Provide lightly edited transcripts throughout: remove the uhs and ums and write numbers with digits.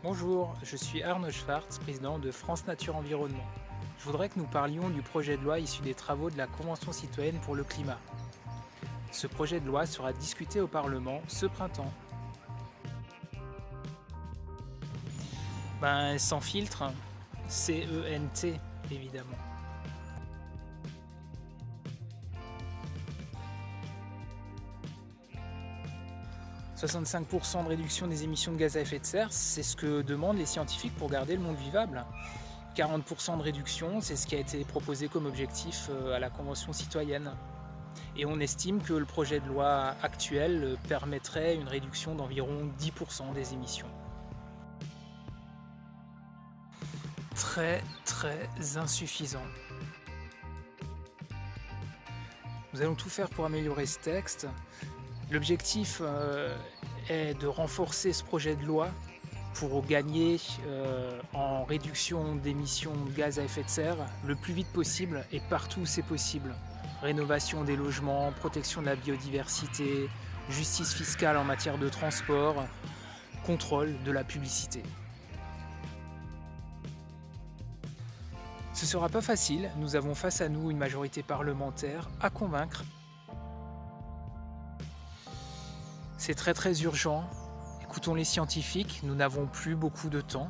Bonjour, je suis Arnaud Schwartz, président de France Nature Environnement. Je voudrais que nous parlions du projet de loi issu des travaux de la Convention citoyenne pour le climat. Ce projet de loi sera discuté au Parlement ce printemps. Sans filtre, CENT évidemment. « 65% de réduction des émissions de gaz à effet de serre, c'est ce que demandent les scientifiques pour garder le monde vivable. 40% de réduction, c'est ce qui a été proposé comme objectif à la Convention citoyenne. Et on estime que le projet de loi actuel permettrait une réduction d'environ 10% des émissions. Très insuffisant. Nous allons tout faire pour améliorer ce texte. L'objectif est de renforcer ce projet de loi pour gagner en réduction d'émissions de gaz à effet de serre le plus vite possible et partout où c'est possible. Rénovation des logements, protection de la biodiversité, justice fiscale en matière de transport, contrôle de la publicité. Ce ne sera pas facile, nous avons face à nous une majorité parlementaire à convaincre. C'est très urgent, écoutons les scientifiques, nous n'avons plus beaucoup de temps.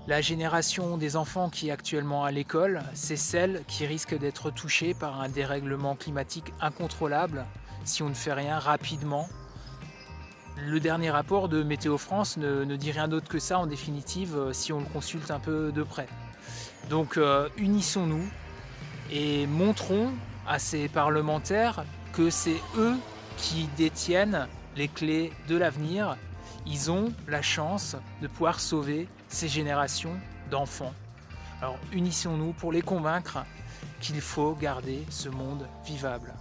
La génération des enfants qui est actuellement à l'école, c'est celle qui risque d'être touchée par un dérèglement climatique incontrôlable si on ne fait rien rapidement. Le dernier rapport de Météo France ne dit rien d'autre que ça en définitive si on le consulte un peu de près. Donc unissons-nous et montrons à ces parlementaires que c'est eux qui détiennent les clés de l'avenir. Ils ont la chance de pouvoir sauver ces générations d'enfants. Alors unissons-nous pour les convaincre qu'il faut garder ce monde vivable.